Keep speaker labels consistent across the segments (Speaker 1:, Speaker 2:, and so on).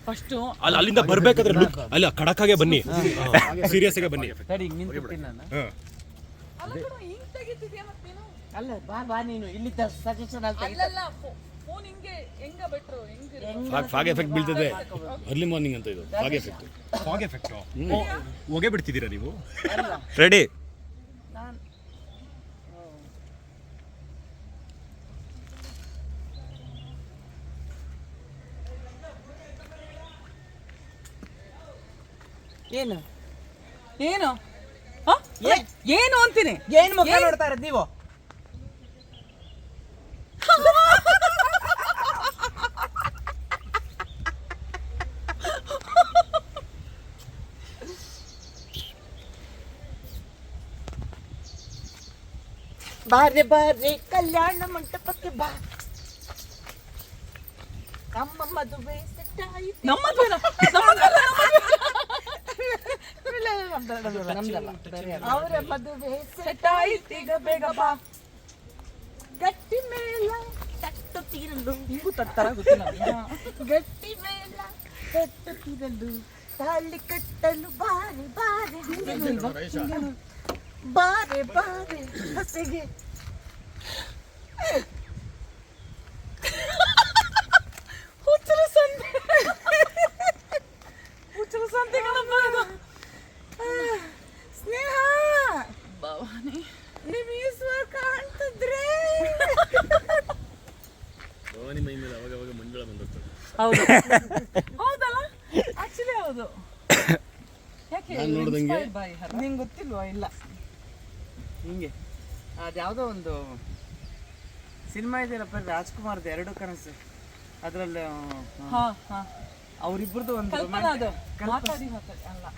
Speaker 1: First
Speaker 2: ಅಲ್ಲಿಂದ ಬರ್ಬೇಕಾದ್ರೆ look ಅಲ್ಲ ಖಡಕ್ಕಾಗೆ ಬನ್ನಿ, ಸೀರಿಯಸ್ ಆಗಿ ಬನ್ನಿ.
Speaker 3: ಅಲ್ಲ ಬಾ ನೀನು ಇಲ್ಲಿ ಸಜೆಷನ್
Speaker 1: ಫೋನ್ ಹಿಂಗೆ ಹೆಂಗ ಬೆಟ್ರು ಹೆಂಗೆ
Speaker 2: ಫಾಗ್ ಎಫೆಕ್ಟ್ ಬೀಳ್ತದೆ. ಅರ್ಲಿ ಮಾರ್ನಿಂಗ್ ಅಂತ ಇದು ಫಾಗ್ ಎಫೆಕ್ಟ್. ಹೊಗೆ ಬಿಡ್ತಿದ್ದೀರಾ ನೀವು? ರೆಡಿ?
Speaker 3: ಏನು
Speaker 1: ಏನು ಏನು ಅಂತೀನಿ.
Speaker 3: ಏನು ಮುಖ ನೋಡ್ತಾ ಇರೋದು ನೀವು? ಬಾರೆ ಬಾರೆ ಕಲ್ಯಾಣ ಮಂಟಪಕ್ಕೆ ಬಾ, ನಮ್ಮ ಮದುವೆ ಸೆಟ್ ಆಯ್ತು. ಅವರ ಮದುವೆ ಸೆಟ್ ಆಯ್ತು, ಈಗ ಬೇಗ ಬಾ. ಗಟ್ಟಿ ಮೇಳ ತಟ್ಟುತ್ತಿರಲು,
Speaker 1: ಹಿಂಗೂ ತಟ್ತಾರ ಗೊತ್ತಿಲ್ಲ.
Speaker 3: ಗಟ್ಟಿ ಮೇಳ ತಟ್ಟುತ್ತಿರಲು, ತಾಳಿ ಕಟ್ಟಲು ಬಾರೆ ಬಾರೆ ಬಾರೆ ಬಾರೆ ಹಸೆಗೆ.
Speaker 1: ಹುಚ್ಚರ ಸಂತೆ
Speaker 3: ಸ್ನೇಹ
Speaker 1: ಭವಾನಿ
Speaker 3: ನಿಮ್ ಈಶ್ವರ ಕಾಣ್ತಿದ್ರೆ
Speaker 2: ಭವಾನಿ ಮೈ ಮೇಲೆ ಅವಾಗ ಮಂಜುಳ ಬಂದಿರ್ತಾರೆ.
Speaker 1: ಹೌದು ಹೌದಲ್ಲ, ಆಕ್ಚುಲಿ ಹೌದು. ಯಾಕೆ
Speaker 3: ನಿಂಗೆ ಗೊತ್ತಿಲ್ವಾ? ಇಲ್ಲ ಹಿಂಗೆ ಅದ್ಯಾವುದೋ ಒಂದು ಸಿನಿಮಾ ಇದೆಯಲ್ಲಪ್ಪ, ರಾಜ್ಕುಮಾರ್ದು ಎರಡು ಕನಸು, ಅದರಲ್ಲಿ ಅವರಿಬ್ಬರದು ಒಂದು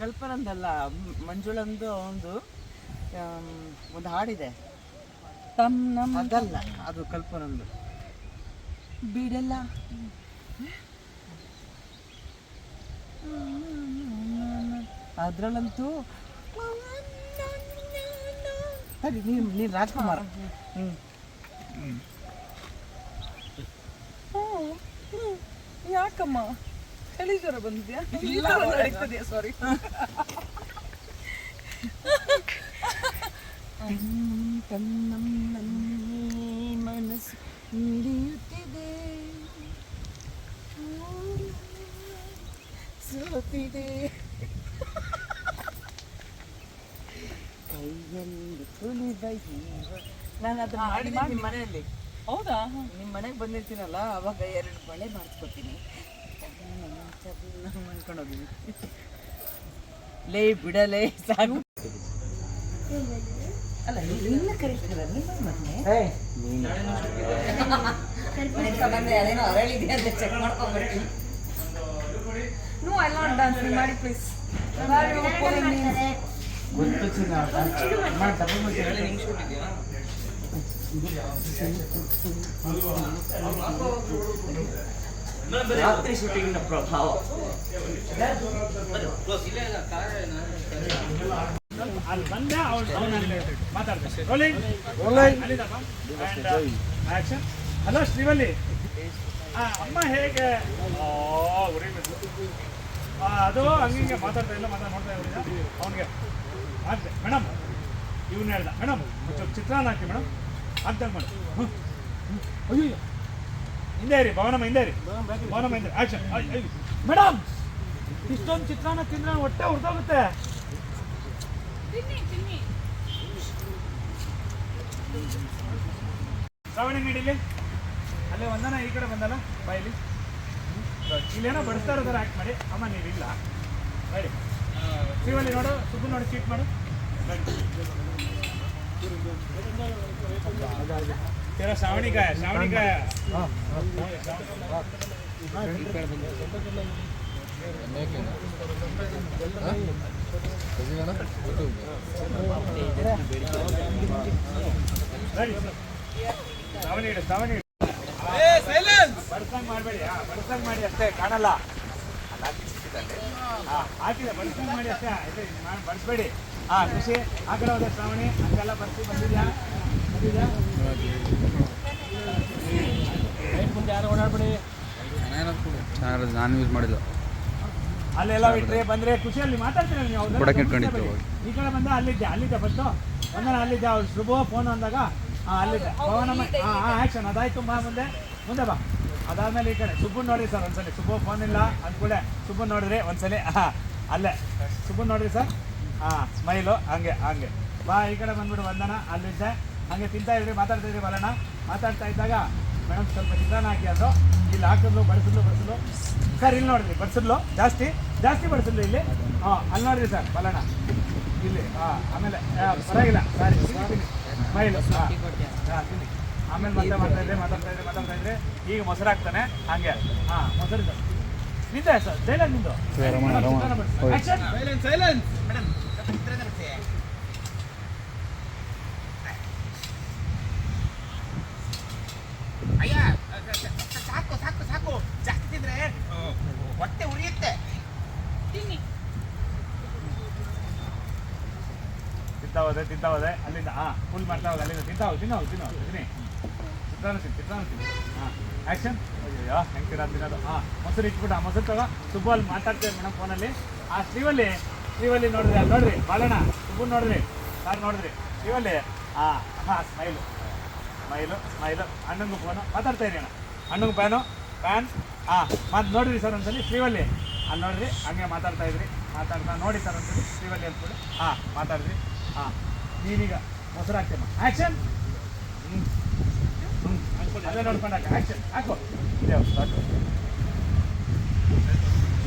Speaker 3: ಕಲ್ಪನಂದಲ್ಲ, ಮಂಜುಳಂದು ಒಂದು ಹಾಡಿದೆ, ಅದಲ್ಲ ಅದು ಕಲ್ಪನಂದು
Speaker 1: ಬಿಡಲ್ಲ.
Speaker 3: ಅದ್ರಲ್ಲಂತೂ ನೀನ್ ರಾಜ್ಕುಮಾರ್.
Speaker 1: ಯಾಕಮ್ಮ ಚಳಿ ಜ್ವರ ಬಂದಿದ್ಯಾ? ಸಾರಿ.
Speaker 3: ಮನಸ್ಸು ಮಿಡಿಯುತ್ತಿದೆ, ಸೋತಿದೆ ಕೈಯಲ್ಲಿ ತುಳಿದ ಜೀವ. ನಾನು ಅದು ಮಾಡಿದೆ ನಿಮ್ಮ ಮನೆಯಲ್ಲಿ.
Speaker 1: ಹೌದಾ?
Speaker 3: ನಿಮ್ಮ ಮನೆಗೆ ಬಂದಿರ್ತೀನಲ್ಲ, ಅವಾಗ 2 ಬಳೆ ಮಾಡಿಸ್ಕೊತೀನಿ ಅನ್ಕೊಂಡು ಹೋಗಿದ್ದೀನಿ. ಲೇ ಬಿಡಲೇ ಸಾಕು. ಅಲ್ಲ ನಿನ್ನ ಕರೀತಾರ ನಿಮ್ಮ ಮನೆ ಅದೇನೋ ಅರಳಿದೆ ಅಂತ ಚೆಕ್ ಮಾಡ್ಕೊಂಡ್ಬರ್ತೀನಿ.
Speaker 1: ನೋ ಐ ನಾಟ್ ಡಾನ್ಸ್ ಮಾಡಿ ಪ್ಲೀಸ್.
Speaker 3: ಗೊತ್ತು ಚಿನ್ನ ರಾತ್ರಿ ಶೂಟಿಂಗ್ನ ಪ್ರಭಾವ.
Speaker 4: ಹಲೋ ಶ್ರೀವಲ್ಲಿ, ಅಮ್ಮ ಹೇಗೆ? ಅದು ಹಂಗೆ ಮಾತಾಡ್ತಾ ಇಲ್ಲ, ನೋಡ್ತಾ ಇವ್ರಿಗೆ ಅವನಿಗೆ ಆಗ್ತದೆ ಮೇಡಮ್. ಇವ್ನ ಹೇಳ್ದ ಮೇಡಮ್ ಚಿತ್ರಾನ್ನ ಹಾಕಿ ಮೇಡಮ್ ಆಗ್ತದೆ ಮೇಡಮ್. ಅಯ್ಯೋ ಹಿಂದೆ ಇರಿ ಭವನಮ್ಮ, ಹಿಂದೆ ಇರಿ ಭವನಮ್ಮ, ಹಿಂದೆ ಆಕ್ಷನ್. ಮೇಡಮ್ ಇಷ್ಟೊಂದು ಚಿತ್ರಾನ್ನ ತಿಂದ್ರೆ ಹೊಟ್ಟೆ ಹೊರಟೋಗುತ್ತೆ. ಶ್ರಾವಣಿ ನೀಡಿಲಿ, ಅಲ್ಲೇ ಒಂದನ ಈ ಕಡೆ ಬಂದಲ್ಲ ಬಾಯಲ್ಲಿ, ಇಲ್ಲೇನೋ ಬಡಿಸ್ತಾ ಇರೋದಾರ ಆ್ಯಕ್ಟ್ ಮಾಡಿ. ಅಮ್ಮ ನೀವಿಲ್ಲ ರೆಡಿ. ಶ್ರೀವಲ್ಲಿ ನೋಡು, ಸುಬ್ಬು ನೋಡಿ, ಚೀಟ್ ಮಾಡು तेरा श्रावणी का है, श्रावणी का है. श्रावणी ಬಡ್ಸಂಗ್ ಮಾಡಬೇಡಿ, ಬಡ್ಸಂಗ್ ಮಾಡಿ ಅಷ್ಟೇ, ಕಾಣಲ್ಲ. ಹಾಕಿದೆ ಬಡ್ಸಂಗ್ ಮಾಡಿ ಅಷ್ಟೇ, ಬಡಿಸ್ಬೇಡಿ. ಖುಷಿ ಆ ಕಡೆ ಹೋದೆ ಶ್ರಾವಣಿ, ಹಂಗೆಲ್ಲ ಬಂದಿದ್ಯಾ ಮುಂದೆ ಯಾರು ಓಡಾಡ್ಬೇಡಿ.
Speaker 5: ನಾನು ಯೂಸ್ ಮಾಡಿದ್ದು
Speaker 4: ಅಲ್ಲೆಲ್ಲ ಬಿಟ್ರೆ ಬಂದ್ರೆ ಖುಷಿಯಲ್ಲಿ ಮಾತಾಡ್ತೀರ ನೀವು ಅವ್ರನ್ನ
Speaker 5: ಬುಡಕ್ಕೆ ಇಟ್ಕೊಂಡಿತ್ತು.
Speaker 4: ಈ ಕಡೆ ಬಂದ ಅಲ್ಲಿದ್ದೆ ಫಸ್ಟು ಒಂದನ ಅಲ್ಲಿದ್ದೆ ಅವ್ರು ಶುಭ ಫೋನ್ ಅಂದಾಗ ಅಲ್ಲಿದ್ದೆ ಪವನಮ್ಮ ಆ್ಯಕ್ಷನ್ ಅದಾಯ್ತು ಮುಂದೆ ಬಾ ಅದಾದ್ಮೇಲೆ ಈ ಕಡೆ ಸುಬ್ಬನ್ ನೋಡ್ರಿ ಸರ್ ಒಂದ್ಸಲಿ ಸುಬ್ಬ ಫೋನ್ ಇಲ್ಲ ಅಂದ್ಕೂಡೆ ಸುಬ್ಬನ್ ನೋಡಿದ್ರಿ ಒಂದ್ಸಲಿ ಅಲ್ಲೇ ಸುಬ್ಬನ್ ನೋಡ್ರಿ ಸರ್ ಸ್ಮೈಲು ಹಂಗೆ ಬಾ ಈ ಕಡೆ ಬಂದ್ಬಿಡು ವಂದನ ಅಲ್ಲಿದ್ದೆ ಹಂಗೆ ತಿಂತಾ ಇದ್ರಿ ಮಾತಾಡ್ತಾ ಇದ್ರಿ ಬರೋಣ ಮಾತಾಡ್ತಾ ಇದ್ದಾಗ ಮೇಡಮ್ ಸ್ವಲ್ಪ ಚಿತ್ರಾನ್ನ ಹಾಕಿ ಅಂದರು ಇಲ್ಲಿ ಹಾಕಿದ್ಲು ಬಡಿಸಿದ್ಲು ಸರ್ ಇಲ್ಲಿ ನೋಡಿದ್ರಿ ಬಡಿಸಿದ್ಲು ಜಾಸ್ತಿ ಬಡಿಸಿದ್ಲು ಇಲ್ಲಿ ಅಲ್ಲಿ ನೋಡಿರಿ ಸರ್ ಬಲಣ ಇಲ್ಲಿ ಆಮೇಲೆ ಪರವಾಗಿಲ್ಲ ಸಾರಿ ಸ್ಮೈಲು ತಿನ್ನಿ ಆಮೇಲೆ ಮಾತಾಡ್ತಾ ಇದ್ರೆ ಈಗ ಮೊಸರು ಹಾಕ್ತಾನೆ ಹಂಗೆ ಮೊಸರು ನಿಂದೆ ಸರ್ ಡೈಲಾಗ್ ನಿಂದು
Speaker 6: ಅಯ್ಯ ಸಾಕು ಜಾಸ್ತಿ ತಿಂದ್ರೆ ಹೊಟ್ಟೆ ಉರಿಯುತ್ತೆ.
Speaker 4: ತಿಂತಾ ಹೋದೆ ಅಲ್ಲಿಂದ ಫುಲ್ ಮಾಡ್ತಾ ಹೋಗಿ ಅಲ್ಲಿಂದ ತಿಂತಾ ಹೋಗಿ ತಿನ್ನಿ ಚಿತ್ರಾನ್ನ ತಿನ್ನಿ ಆ್ಯಕ್ಷನ್ ಅಯ್ಯೋ ಹೆಂಗೆ ತಿನ್ನೋದು ಮೊಸರು ಇಟ್ಬಿಟ್ಟು ಮೊಸರು ತಗೋ ಸುಬ್ಬು ಅಲ್ಲಿ ಮಾತಾಡ್ತೇವೆ ಮೇಡಮ್ ಫೋನಲ್ಲಿ ಶ್ರೀವಲ್ಲಿ ನೋಡ್ರಿ ಬಾಳಣ್ಣ ಸುಬ್ಬು ನೋಡಿದ್ರಿ ಸಾರ್ ನೋಡಿದ್ರಿ ಶ್ರೀವಲ್ಲಿ ಸ್ಮೈಲು ಅಣ್ಣಂಗೂ ಫೋನು ಮಾತಾಡ್ತಾ ಇರಿ ಅಣ್ಣ ಅಣ್ಣಂಗೂ ಪ್ಯಾನ್ ಮತ್ತೆ ನೋಡಿರಿ ಸರ್ ಒಂದ್ಸಲಿ ಶ್ರೀವಲ್ಲಿ ಅಲ್ಲಿ ನೋಡಿರಿ ಹಂಗೆ ಮಾತಾಡ್ತಾ ನೋಡಿ ಸರ್ ಒಂದ್ಸಲಿ ಶ್ರೀವಲ್ಲಿ ಅಂದ್ಬಿಟ್ಟು ಮಾತಾಡಿದ್ರಿ ನೀವೀಗ ಮೊಸರು ಹಾಕ್ತೇಮ್ಮ ಆ್ಯಕ್ಷನ್ ಅಲ್ಲೇ ನೋಡ್ಕೊಂಡು ಹಾಕಿ ಆ್ಯಕ್ಷನ್ ಹಾಕು ಸಾಕು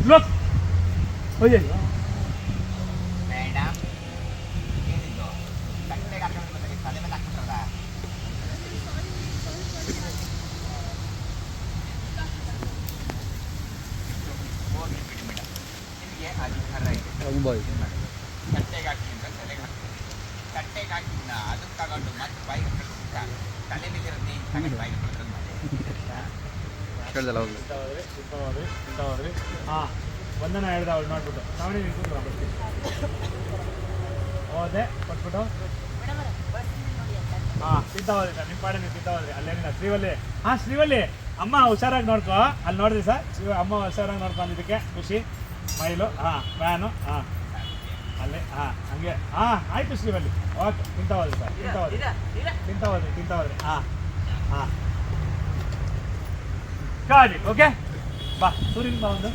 Speaker 4: ಲುಕ್ ಅಯ್ಯೋ
Speaker 6: ಮೇಡಮ್ ಏನಿದು ತಟ್ಟೆಗೆ ಹಾಕೊಂಡು ತಲೆ ಮೇಲೆ ಹಾಕ್ಬಿಟ್ರಲ್ಲ. ಹೋಗಿ ಬಿಡಿ ಮೇಡಮ್ ನಿಮಗೆ ಅಧಿಕಾರ ಇದೆ. ತಟ್ಟೆಗೆ ಹಾಕಿ ಅಂತ ತಲೆಗೆ ಹಾಕ್ತೀನಿ ತಟ್ಟೆಗೆ ಹಾಕಿದ್ನ ಅದಕ್ಕೆ ತಗೊಂಡು ಮತ್ತೆ ಬಾಯಿಗೆ ಕಳಿಸ್ತಾ ತಲೆ ಮೇಲಿರೋದು ನೀನು ತಗೊಂಡು ಬಾಯಿಗೆ ಕಳಿಸೋದು
Speaker 5: ಹೇಳ್ದಲ್ಲ ಹೌದು
Speaker 4: ತಿಂತಾ ಹೋದ್ರಿ ವಂದನ ಹೇಳ್ದ ಅವ್ಳು ನೋಡ್ಬಿಟ್ಟು ಶ್ರಾವಣಿ ಕೂತ್ಕೊಂಡು ಬರ್ತೀನಿ ಹೋದೆ ಕೊಟ್ಬಿಟ್ಟು ತಿಂತಾ ಹೋದ್ರಿ ಸರ್ ನಿಮ್ಮ ಪಾಡೆ ನೀವು ತಿಂತಾ ಹೋದ್ರಿ ಅಲ್ಲೇನಿಲ್ಲ ಶ್ರೀವಲ್ಲಿ ಅಮ್ಮ ಹುಷಾರಾಗಿ ನೋಡ್ಕೊ ಅಲ್ಲಿ ನೋಡ್ರಿ ಸರ್ ಅಮ್ಮ ಹುಷಾರಾಗಿ ನೋಡ್ಕೊಂಡಿದ್ದಕ್ಕೆ ಖುಷಿ ಸ್ಮೈಲು ಫ್ಯಾನು ಅಲ್ಲೇ ಹಂಗೆ ಆಯ್ತು ಶ್ರೀವಲ್ಲಿ ಓಕೆ ತಿಂತಾ ಹೋದ್ರಿ ಸರ್ ತಿಂತಾ ಹೋದ್ರಿ ಗಾಡಿ ಓಕೆ ಬಾ ಸೂರ್ಯನ ಬಾ ಒಂದು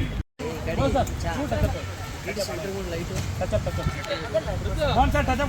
Speaker 4: ಸರ್ ಟಚ್